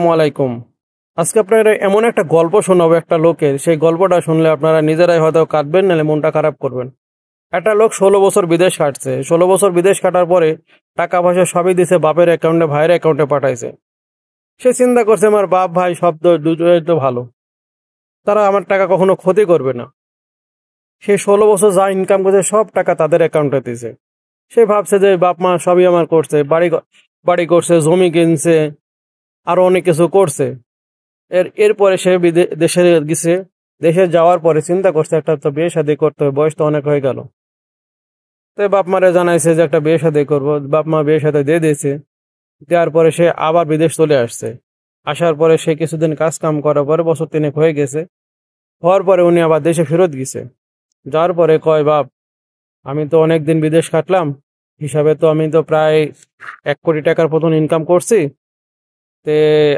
আসসালামু আলাইকুম। আজকে আপনারা এমন একটা গল্প শোনাবো একটা লোকের, সেই গল্পটা শুনলে আপনারা নিজেরাই হয়তো কাঁদবেন, নাহলে মনটা খারাপ করবেন। একটা লোক 16 বছর বিদেশ কাটছে। 16 বছর বিদেশ কাটার পরে টাকা পয়সা সবই দিছে বাপের অ্যাকাউন্টে, ভাইয়ের অ্যাকাউন্টে পাঠাইছে। সে চিন্তা করছে আমার বাপ ভাই সব তো দুটোই তো ভালো, তারা আমার টাকা কখনো ক্ষতি করবে না। সে 16 বছর যা ইনকাম করছে সব টাকা তাদের অ্যাকাউন্টে দিছে। সে ভাবছে যে বাপ মা সবই আমার করছে, বাড়ি বাড়ি করছে, জমি কিনছে, আরো অনেক কিছু করছে। এরপরে সে দেশে গেছে। দেশে যাওয়ার পরে চিন্তা করছে একটা তো বিয়ে শাদী করতে হবে, বয়স তো অনেক হয়ে গেল। তো বাপ মারে জানাইছে যে একটা বিয়ে শাদী করবো, বাপ মা বিয়ে শাদী দিয়ে দিয়েছে। দেওয়ার পরে সে আবার বিদেশ চলে আসছে। আসার পরে সে কিছুদিন কাজ কাম করার পরে বছর তিনেক হয়ে গেছে। হওয়ার পরে উনি আবার দেশে ফেরত গেছে। যাওয়ার পরে কয় বাপ, আমি তো অনেকদিন বিদেশ কাটলাম, হিসাবে তো আমি তো প্রায় 1 কোটি টাকার মতন ইনকাম করছি। তে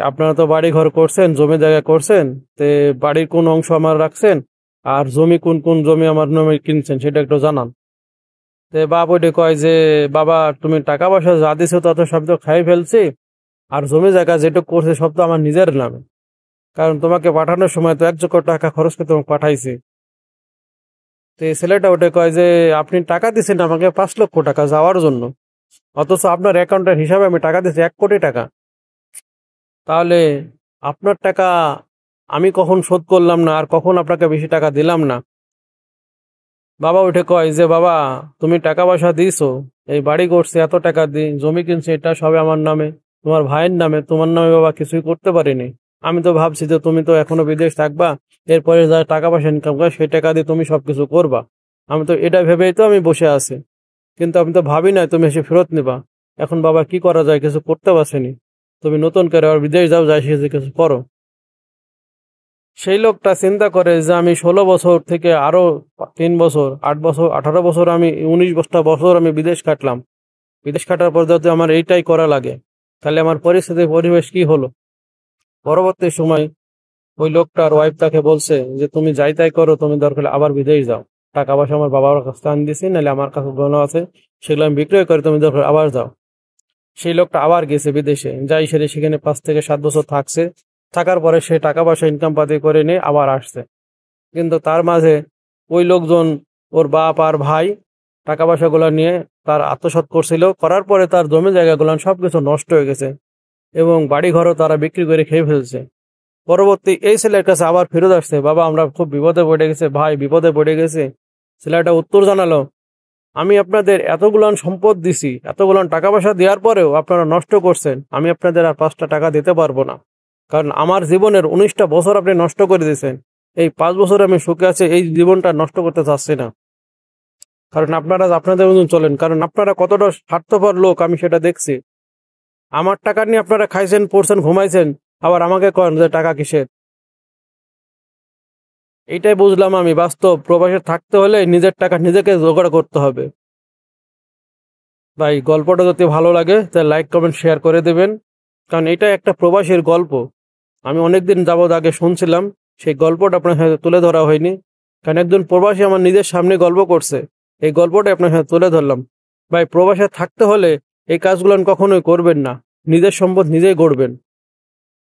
আপনারা তো বাড়ি ঘর করছেন, জমি জায়গা করছেন, তে বাড়ির কোন অংশ আমার রাখছেন, আর জমি কোন কোন জমি আমার নামে কিনছেন সেটা একটু জানান। তে বাপ ওইটা কয় যে বাবা, তুমি টাকা পয়সা যা দিছো তত সব তো খাই ফেলছি, আর জমি জায়গা যেটুকু করছে সব তো আমার নিজের নামে, কারণ তোমাকে পাঠানোর সময় তো 1 কোটি টাকা খরচ করে তোমাকে পাঠাইছি। তো এই ছেলেটা ওটা কয় যে আপনি টাকা দিচ্ছেন আমাকে 5 লক্ষ টাকা যাওয়ার জন্য, অথচ আপনার অ্যাকাউন্টের হিসাবে আমি টাকা দিচ্ছি 1 কোটি টাকা। তাহলে আপনার টাকা আমি কখন শোধ করলাম না, আর কখন আপনাকে বেশি টাকা দিলাম না? বাবা উঠে কয় যে বাবা, তুমি টাকা পয়সা দিয়েছো, এই বাড়ি করছে, এত টাকা দিই, জমি কিনছে, এটা সবে আমার নামে, তোমার ভাইয়ের নামে, তোমার নামে বাবা কিছুই করতে পারিনি। আমি তো ভাবছি যে তুমি তো এখনো বিদেশ থাকবা, এরপরে যা টাকা পয়সা ইনকাম করে সেই টাকা দিয়ে তুমি সবকিছু করবা। আমি তো এটা ভেবেই তো আমি বসে আছি, কিন্তু আমি তো ভাবি না তুমি এসে ফেরত নিবা। এখন বাবা কি করা যায়, কিছু করতে পারছিনি। তুমি নতুন করে আবার বিদেশ যাও, যাই সে কিছু করো। সেই লোকটা চিন্তা করে যে আমি 16 বছর থেকে আরো 3 বছর, 8 বছর, 18 বছর, আমি 19 বছর আমি বিদেশ কাটলাম। বিদেশ কাটার পর যদি আমার এইটাই করা লাগে, তাহলে আমার পরিস্থিতি পরিবেশ কি হলো? পরবর্তী সময় ওই লোকটার ওয়াইফ তাকে বলছে যে তুমি যাই তাই করো, তুমি দরকার হলে আবার বিদেশ যাও, টাকা পয়সা আমার বাবার কাছে আনি দিছি, নাহলে আমার কাছে গহনা আছে, সেগুলো আমি বিক্রয় করে তুমি দরকার আবার যাও। সেই লোকটা আবার গেছে বিদেশে, যাই সেখানে 5 থেকে 7 বছর থাকছে। থাকার পরে সে টাকা পয়সা ইনকাম পাতি করে নিয়ে আবার আসছে। কিন্তু তার মাঝে ওই লোকজন, ওর বাপ আর ভাই, টাকা পয়সাগুলো নিয়ে তার আত্মসাৎ করছিল, করার পরে তার জমি জায়গাগুলো সবকিছু নষ্ট হয়ে গেছে, এবং বাড়ি ঘরও তারা বিক্রি করে খেয়ে ফেলছে। পরবর্তী এই ছেলের কাছে আবার ফেরত আসছে, বাবা আমরা খুব বিপদে পড়ে গেছে, ভাই বিপদে পড়ে গেছে। ছেলেটা উত্তর জানালো, আমি আপনাদের এতগুলান সম্পদ দিছি, এতগুলান টাকা পয়সা দেওয়ার পরেও আপনারা নষ্ট করছেন, আমি আপনাদের আর 5টা টাকা দিতে পারবো না, কারণ আমার জীবনের 19টা বছর আপনি নষ্ট করে দিয়েছেন। এই 5 বছর আমি সুখে আছি, এই জীবনটা নষ্ট করতে চাচ্ছি না। কারণ আপনারা আপনাদের মতন চলেন, কারণ আপনারা কতটা স্বার্থপর লোক আমি সেটা দেখছি। আমার টাকা নিয়ে আপনারা খাইছেন, পড়ছেন, ঘুমাইছেন, আবার আমাকে কন যে টাকা কিসের। এইটাই বুঝলাম আমি, বাস্তব প্রবাসে থাকতে হলে নিজের টাকা নিজেকে জোগাড় করতে হবে। ভাই গল্পটা যদি ভালো লাগে তাহলে লাইক কমেন্ট শেয়ার করে দেবেন, কারণ এটা একটা প্রবাসীর গল্প। আমি অনেকদিন যাবৎ আগে শুনছিলাম, সেই গল্পটা আপনার সাথে তুলে ধরা হয়নি, কারণ একজন প্রবাসী আমার নিজের সামনে গল্প করছে, এই গল্পটা আপনার সাথে তুলে ধরলাম। ভাই প্রবাসে থাকতে হলে এই কাজগুলো কখনোই করবেন না, নিজের সম্পদ নিজেই গড়বেন।